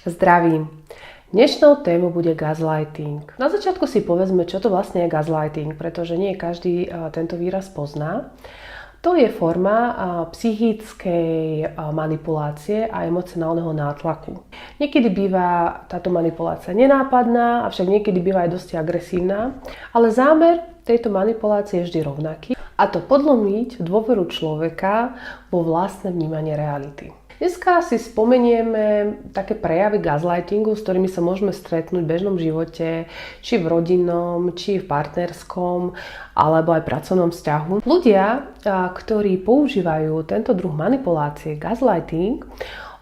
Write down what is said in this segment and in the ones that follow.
Zdravím. Dnešnou témou bude gaslighting. Na začiatku si povedzme, čo to vlastne je gaslighting, pretože nie každý tento výraz pozná. To je forma psychickej manipulácie a emocionálneho nátlaku. Niekedy býva táto manipulácia nenápadná, avšak niekedy býva aj dosť agresívna, ale zámer tejto manipulácie je vždy rovnaký, a to podlomiť dôveru človeka vo vlastné vnímanie reality. Dneska si spomenieme také prejavy gaslightingu, s ktorými sa môžeme stretnúť v bežnom živote, či v rodinnom, či v partnerskom, alebo aj pracovnom vzťahu. Ľudia, ktorí používajú tento druh manipulácie, gaslighting,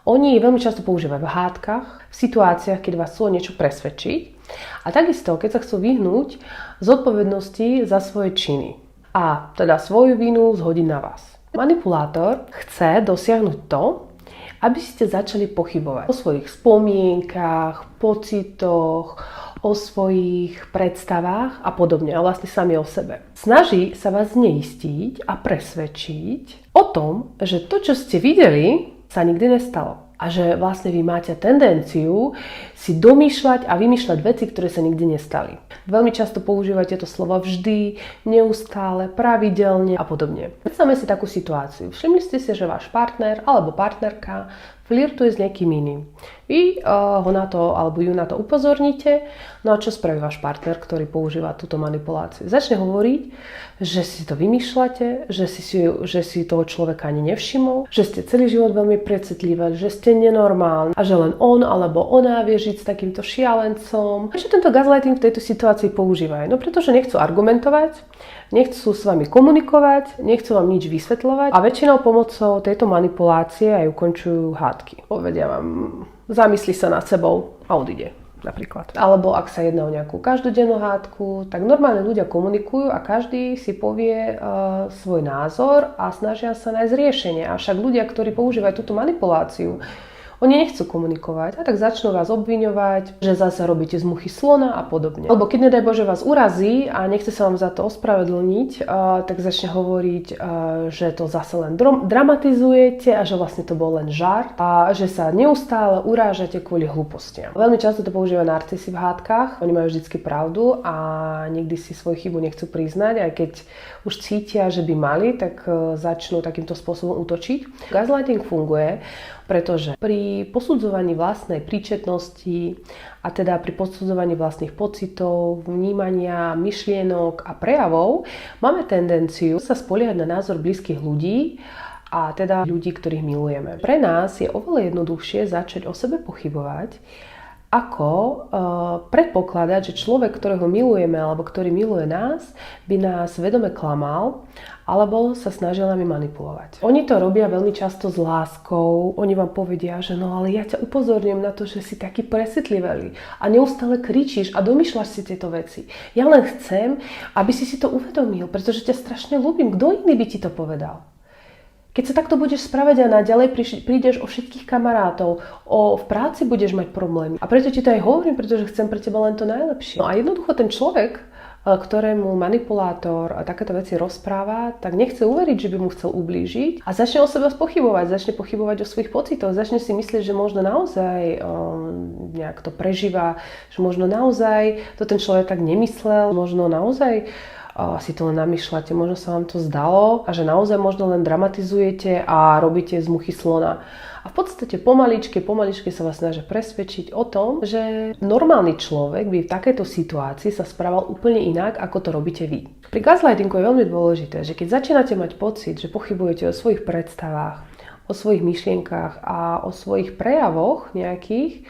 oni veľmi často používajú v hádkach, v situáciách, keď vás chcú niečo presvedčiť, a takisto, keď sa chcú vyhnúť zodpovednosti za svoje činy a teda svoju vinu zhodiť na vás. Manipulátor chce dosiahnuť to, aby ste začali pochybovať o svojich spomienkach, pocitoch, o svojich predstavách a podobne, a vlastne sami o sebe. Snaží sa vás zneistiť a presvedčiť o tom, že to, čo ste videli, sa nikdy nestalo. A že vlastne vy máte tendenciu si domýšľať a vymýšľať veci, ktoré sa nikdy nestali. Veľmi často používate to slovo vždy, neustále, pravidelne a podobne. Predstavme si takú situáciu. Všimli ste si, že váš partner alebo partnerka flirtuje s niekým iným. Vy ho na to alebo ju na to upozorníte. No a čo spraví váš partner, ktorý používa túto manipuláciu? Začne hovoriť, že si to vymýšľate, že si toho človeka ani nevšimol, že ste celý život veľmi precitlivý, že ste nenormálni a že len on alebo ona vie žiť s takýmto šialencom. Prečo tento gaslighting v tejto situácii používajú? No pretože nechcú argumentovať, nechcú s vami komunikovať, nechcú vám nič vysvetľovať a väčšinou pomocou tejto manipulácie aj ukončujú hádky. Povedia vám, zamysli sa nad sebou a odíde. Napríklad. Alebo ak sa jedná o nejakú každodennú hádku, tak normálne ľudia komunikujú a každý si povie svoj názor a snažia sa nájsť riešenie. Avšak ľudia, ktorí používajú túto manipuláciu, oni nechcú komunikovať a tak začnú vás obviňovať, že zase robíte z muchy slona a podobne. Alebo keď nedaj Bože vás urazí a nechce sa vám za to ospravedlniť, tak začne hovoriť, že to zase len dramatizujete a že vlastne to bol len žart a že sa neustále urážate kvôli hlúpostiam. Veľmi často to používajú narcisi v hádkach, oni majú vždycky pravdu a nikdy si svoju chybu nechcú priznať, aj keď už cítia, že by mali, tak začnú takýmto spôsobom útočiť. Gaslighting funguje, pretože pri posudzovaní vlastnej príčetnosti a teda pri posudzovaní vlastných pocitov, vnímania, myšlienok a prejavov máme tendenciu sa spoliehať na názor blízkych ľudí a teda ľudí, ktorých milujeme. Pre nás je oveľa jednoduchšie začať o sebe pochybovať, ako predpokladať, že človek, ktorého milujeme alebo ktorý miluje nás, by nás vedome klamal alebo sa snažil nami manipulovať. Oni to robia veľmi často s láskou. Oni vám povedia, že no ale ja ťa upozorňujem na to, že si taký presitlivý a neustále kričíš a domýšľaš si tieto veci. Ja len chcem, aby si to uvedomil, pretože ťa strašne ľúbim. Kto iný by ti to povedal? Keď sa takto budeš správať a naďalej prídeš o všetkých kamarátov, v práci budeš mať problémy. A preto ti to aj hovorím, pretože chcem pre teba len to najlepšie. No a jednoducho ten človek, ktorému manipulátor takéto veci rozpráva, tak nechce uveriť, že by mu chcel ublížiť a začne o sebe pochybovať, začne pochybovať o svojich pocitoch, začne si myslieť, že možno naozaj nejak to prežíva, že možno naozaj to ten človek tak nemyslel, možno naozaj si to len namýšľate, možno sa vám to zdalo a že naozaj možno len dramatizujete a robíte z muchy slona. A v podstate pomaličke sa vás snažia presvedčiť o tom, že normálny človek by v takejto situácii sa správal úplne inak, ako to robíte vy. Pri gaslightingu je veľmi dôležité, že keď začínate mať pocit, že pochybujete o svojich predstavách, o svojich myšlienkach a o svojich prejavoch nejakých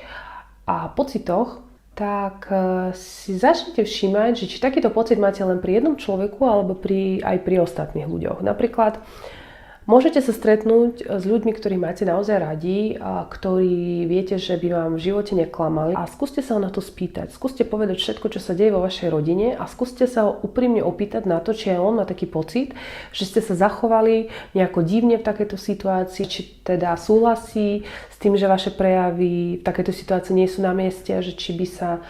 a pocitoch, tak si začnite všímať, že či takýto pocit máte len pri jednom človeku alebo aj pri ostatných ľuďoch. Napríklad môžete sa stretnúť s ľuďmi, ktorých máte naozaj radi a ktorí viete, že by vám v živote neklamali a skúste sa ho na to spýtať. Skúste povedať všetko, čo sa deje vo vašej rodine a skúste sa ho úprimne opýtať na to, či aj on má taký pocit, že ste sa zachovali nejako divne v takejto situácii, či teda súhlasí s tým, že vaše prejavy v takejto situácii nie sú na mieste a že či by sa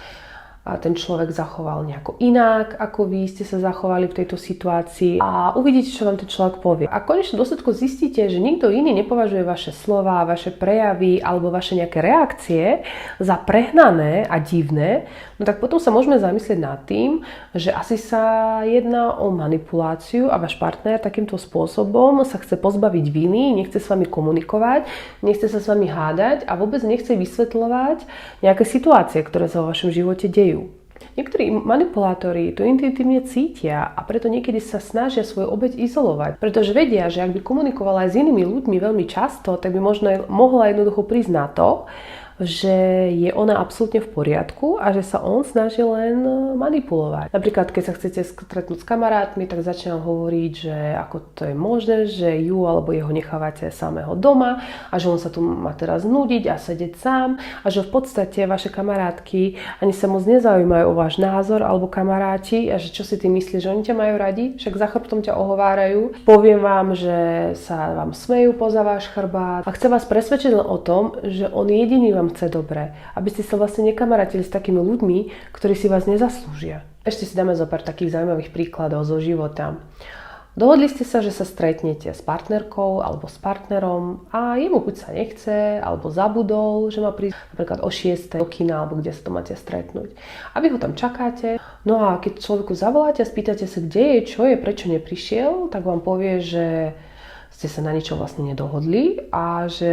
ten človek zachoval nejako inak, ako vy ste sa zachovali v tejto situácii a uvidíte, čo vám ten človek povie. A konečne dôsledku zistíte, že nikto iný nepovažuje vaše slova, vaše prejavy alebo vaše nejaké reakcie za prehnané a divné, no tak potom sa môžeme zamyslieť nad tým, že asi sa jedná o manipuláciu a váš partner takýmto spôsobom sa chce pozbaviť viny, nechce s vami komunikovať, nechce sa s vami hádať a vôbec nechce vysvetľovať nejaké situácie, ktoré sa vo vašom živote dejú. Niektorí manipulátori to intuitívne cítia a preto niekedy sa snažia svoju obeť izolovať, pretože vedia, že ak by komunikovala aj s inými ľuďmi veľmi často, tak by možno mohla jednoducho prísť na to, že je ona absolútne v poriadku a že sa on snaží len manipulovať. Napríklad, keď sa chcete stretnúť s kamarátmi, tak začne hovoriť, že ako to je možné, že ju alebo jeho nechávate samého doma a že on sa tu má teraz nudiť a sedieť sám a že v podstate vaše kamarátky ani sa moc nezaujímajú o váš názor alebo kamaráti a že čo si ty myslíš, že oni ťa majú radi, však za chrbtom ťa ohovárajú. Poviem vám, že sa vám smejú poza váš chrbát a chce vás presvedčiť len o tom, že on jediný vám chce dobre, aby ste sa vlastne nekamarátili s takými ľuďmi, ktorí si vás nezaslúžia. Ešte si dáme zo pár takých zaujímavých príkladov zo života. Dohodli ste sa, že sa stretnete s partnerkou alebo s partnerom a jemu buď sa nechce, alebo zabudol, že má prísť napríklad o 6 do kina, alebo kde sa to máte stretnúť. A vy ho tam čakáte, no a keď človeku zavoláte a spýtate sa, kde je, čo je, prečo neprišiel, tak vám povie, že ste sa na ničom vlastne nedohodli a že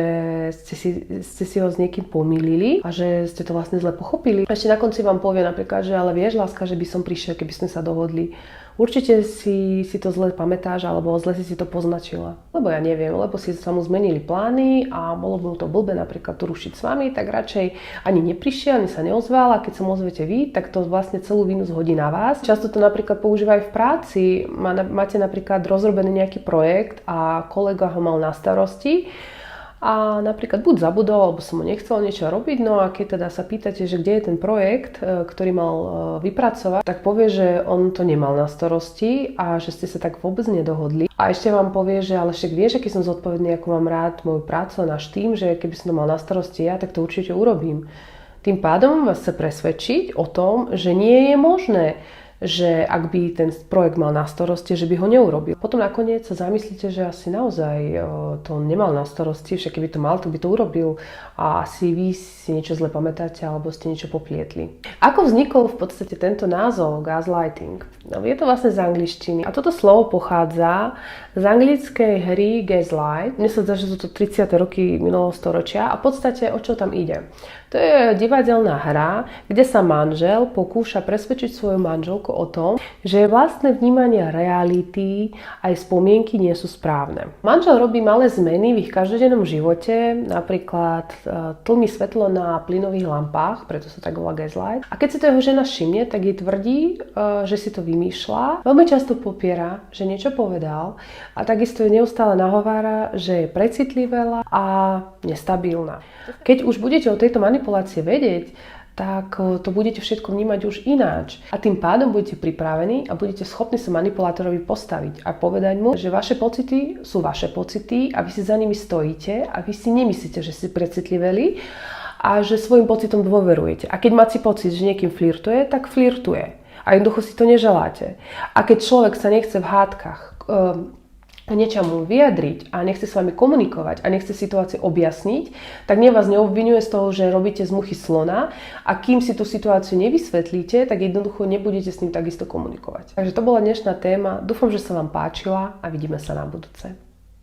ste si ho s niekým pomýlili a že ste to vlastne zle pochopili. A ešte na konci vám povie napríklad, že ale vieš, láska, že by som prišiel, keby sme sa dohodli. Určite si to zle pamätáš alebo zle si to poznačila. Lebo ja neviem, lebo si sa mu zmenili plány a bolo by mu to blbé napríklad tu rušiť s vami, tak radšej ani neprišiel, ani sa neozval a keď sa mu ozvete vy, tak to vlastne celú vinu zhodí na vás. Často to napríklad používajú v práci. Máte napríklad rozrobený nejaký projekt a kolega ho mal na starosti a napríklad buď zabudol, alebo som mu nechcel niečo robiť, no a keď teda sa pýtate, že kde je ten projekt, ktorý mal vypracovať, tak povie, že on to nemal na starosti a že ste sa tak vôbec nedohodli. A ešte vám povie, že ale však vieš, aký som zodpovedný, ako mám rád moju prácu a náš tým, že keby som to mal na starosti ja, tak to určite urobím. Tým pádom vás chce presvedčiť o tom, že nie je možné, že ak by ten projekt mal na starosti, že by ho neurobil. Potom nakoniec sa zamyslíte, že asi naozaj to nemal na starosti, však keby to mal, tak by to urobil a asi vy si niečo zle pamätáte alebo ste niečo poplietli. Ako vznikol v podstate tento názov gaslighting? No, je to vlastne z angličtiny a toto slovo pochádza z anglickej hry Gaslight. Mne sa zdá, že sú to 30. roky minulého storočia a v podstate o čo tam ide? To je divadelná hra, kde sa manžel pokúša presvedčiť svoju manželku o tom, že vlastné vnímanie reality aj spomienky nie sú správne. Manžel robí malé zmeny v ich každodennom živote, napríklad tlmi svetlo na plynových lampách, preto sa tak volá gaslight. A keď si to jeho žena všimne, tak jej tvrdí, že si to vymýšľa. Veľmi často popiera, že niečo povedal a takisto je neustále nahovára, že je precitlivá a nestabilná. Keď už budete o tejto manipulácie vedieť, tak to budete všetko vnímať už ináč. A tým pádom budete pripravení a budete schopní sa manipulátorovi postaviť a povedať mu, že vaše pocity sú vaše pocity a vy si za nimi stojíte a vy si nemyslíte, že si precitliveli a že svojim pocitom dôverujete. A keď máte pocit, že niekým flirtuje, tak flirtuje. A jednoducho si to neželáte. A keď človek sa nechce v hádkach niečomu vyjadriť a nechce s vami komunikovať a nechce situáciu objasniť, tak vás neobviňuje z toho, že robíte z muchy slona a kým si tú situáciu nevysvetlíte, tak jednoducho nebudete s ním takisto komunikovať. Takže to bola dnešná téma. Dúfam, že sa vám páčila a vidíme sa na budúce.